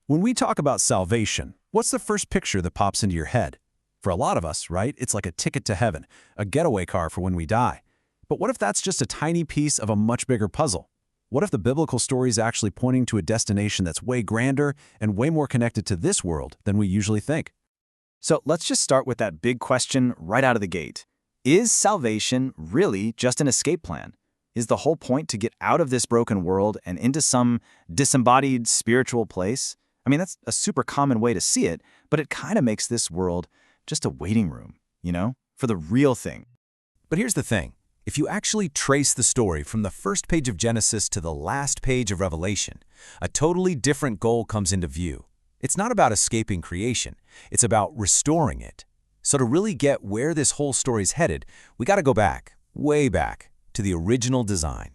When we talk about salvation, what's the first picture that pops into your head? For a lot of us, right, it's like a ticket to heaven, a getaway car for when we die. But what if that's just a tiny piece of a much bigger puzzle? What if the biblical story is actually pointing to a destination that's way grander and way more connected to this world than we usually think? So let's just start with that big question right out of the gate. Is salvation really just an escape plan? Is the whole point to get out of this broken world and into some disembodied spiritual place? I mean, that's a super common way to see it, but it kind of makes this world just a waiting room, for the real thing. But here's the thing. If you actually trace the story from the first page of Genesis to the last page of Revelation, a totally different goal comes into view. It's not about escaping creation. It's about restoring it. So to really get where this whole story's headed, we got to go back, way back, to the original design.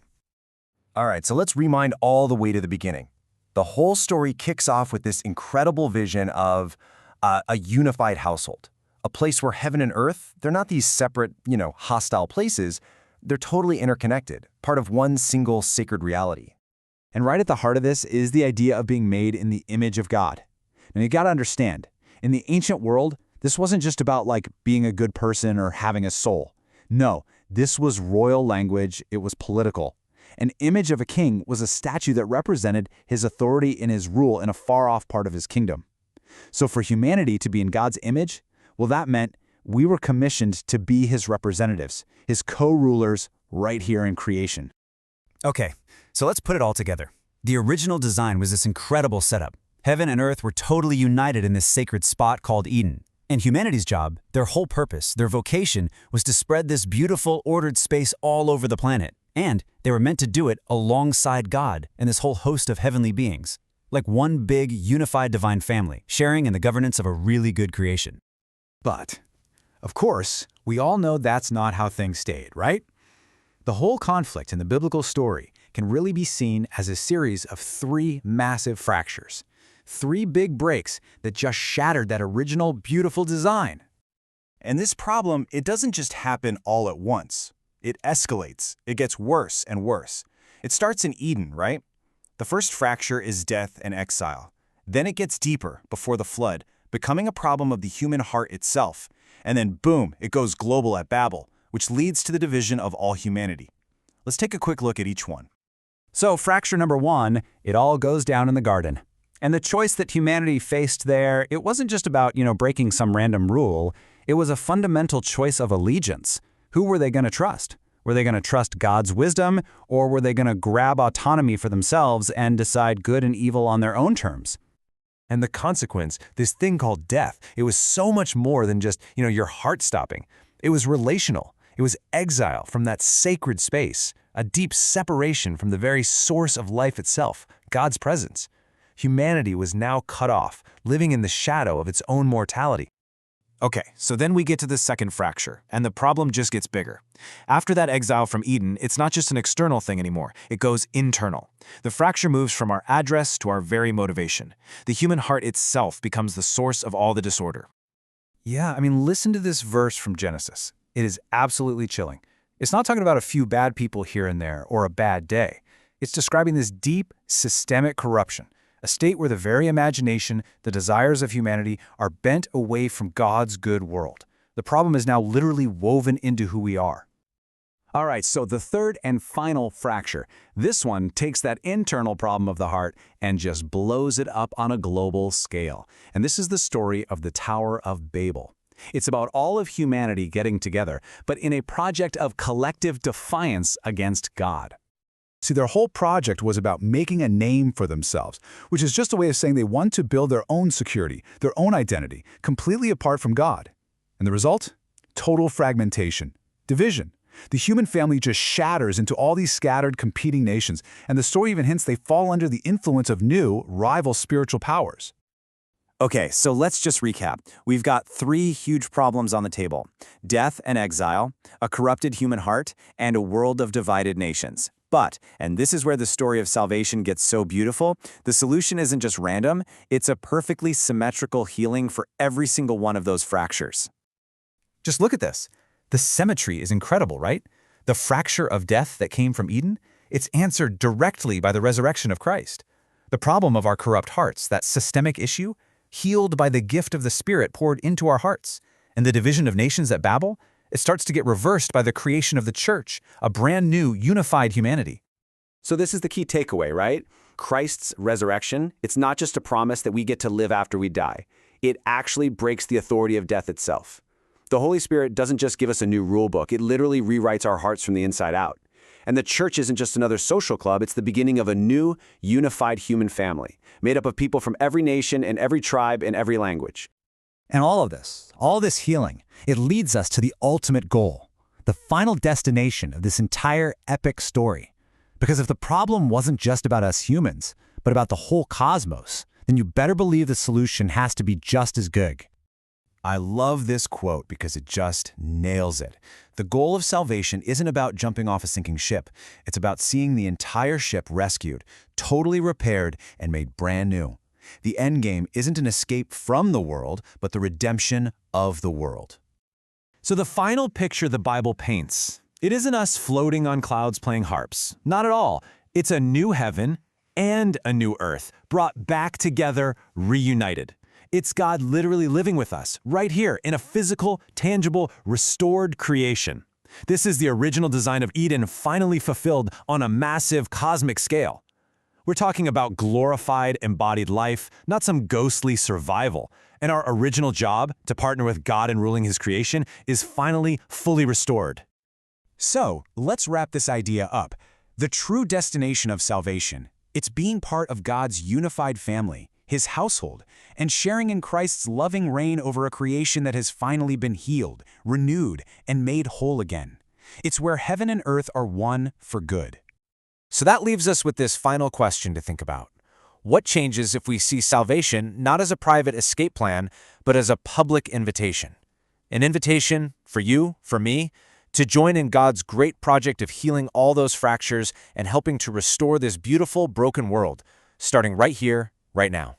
All right, so let's rewind all the way to the beginning. The whole story kicks off with this incredible vision of a unified household, a place where heaven and earth, they're not these separate, hostile places. They're totally interconnected, part of one single sacred reality. And right at the heart of this is the idea of being made in the image of God. Now, you got to understand, in the ancient world, this wasn't just about being a good person or having a soul. No, this was royal language. It was political. An image of a king was a statue that represented his authority and his rule in a far-off part of his kingdom. So for humanity to be in God's image, well, that meant we were commissioned to be his representatives, his co-rulers right here in creation. Okay, so let's put it all together. The original design was this incredible setup. Heaven and earth were totally united in this sacred spot called Eden. And humanity's job, their whole purpose, their vocation, was to spread this beautiful, ordered space all over the planet. And they were meant to do it alongside God and this whole host of heavenly beings, like one big, unified divine family, sharing in the governance of a really good creation. But, of course, we all know that's not how things stayed, right? The whole conflict in the biblical story can really be seen as a series of three massive fractures. Three big breaks that just shattered that original beautiful design. And this problem, it doesn't just happen all at once. It escalates. It gets worse and worse. It starts in Eden, right? The first fracture is death and exile. Then it gets deeper before the flood, becoming a problem of the human heart itself. And then boom, it goes global at Babel, which leads to the division of all humanity. Let's take a quick look at each one. So fracture number one, it all goes down in the garden. And the choice that humanity faced there, it wasn't just about, breaking some random rule. It was a fundamental choice of allegiance. Who were they going to trust? Were they going to trust God's wisdom, or were they going to grab autonomy for themselves and decide good and evil on their own terms? And the consequence, this thing called death, it was so much more than just, your heart stopping. It was relational. It was exile from that sacred space, a deep separation from the very source of life itself, God's presence. Humanity was now cut off, living in the shadow of its own mortality. Okay, so then we get to the second fracture, and the problem just gets bigger. After that exile from Eden, it's not just an external thing anymore. It goes internal. The fracture moves from our address to our very motivation. The human heart itself becomes the source of all the disorder. Yeah, listen to this verse from Genesis. It is absolutely chilling. It's not talking about a few bad people here and there or a bad day. It's describing this deep, systemic corruption, a state where the very imagination, the desires of humanity are bent away from God's good world. The problem is now literally woven into who we are. All right, so the third and final fracture. This one takes that internal problem of the heart and just blows it up on a global scale. And this is the story of the Tower of Babel. It's about all of humanity getting together, but in a project of collective defiance against God. See, their whole project was about making a name for themselves, which is just a way of saying they want to build their own security, their own identity, completely apart from God. And the result? Total fragmentation, division. The human family just shatters into all these scattered, competing nations, and the story even hints they fall under the influence of new, rival spiritual powers. Okay, so let's just recap. We've got three huge problems on the table: death and exile, a corrupted human heart, and a world of divided nations. But, and this is where the story of salvation gets so beautiful, the solution isn't just random, it's a perfectly symmetrical healing for every single one of those fractures. Just look at this. The symmetry is incredible, right? The fracture of death that came from Eden, it's answered directly by the resurrection of Christ. The problem of our corrupt hearts, that systemic issue, healed by the gift of the Spirit poured into our hearts. And the division of nations at Babel, it starts to get reversed by the creation of the church, a brand new, unified humanity. So this is the key takeaway, right? Christ's resurrection, it's not just a promise that we get to live after we die. It actually breaks the authority of death itself. The Holy Spirit doesn't just give us a new rule book, it literally rewrites our hearts from the inside out. And the church isn't just another social club, it's the beginning of a new, unified human family, made up of people from every nation and every tribe and every language. And all this healing, it leads us to the ultimate goal, the final destination of this entire epic story. Because if the problem wasn't just about us humans, but about the whole cosmos, then you better believe the solution has to be just as good. I love this quote because it just nails it. The goal of salvation isn't about jumping off a sinking ship. It's about seeing the entire ship rescued, totally repaired, and made brand new. The end game isn't an escape from the world, but the redemption of the world. So the final picture the Bible paints, it isn't us floating on clouds playing harps. Not at all. It's a new heaven and a new earth, brought back together, reunited. It's God literally living with us, right here, in a physical, tangible, restored creation. This is the original design of Eden finally fulfilled on a massive cosmic scale. We're talking about glorified, embodied life, not some ghostly survival. And our original job, to partner with God in ruling His creation, is finally fully restored. So, let's wrap this idea up. The true destination of salvation, it's being part of God's unified family, His household, and sharing in Christ's loving reign over a creation that has finally been healed, renewed, and made whole again. It's where heaven and earth are one for good. So that leaves us with this final question to think about. What changes if we see salvation not as a private escape plan, but as a public invitation? An invitation for you, for me, to join in God's great project of healing all those fractures and helping to restore this beautiful, broken world, starting right here, right now.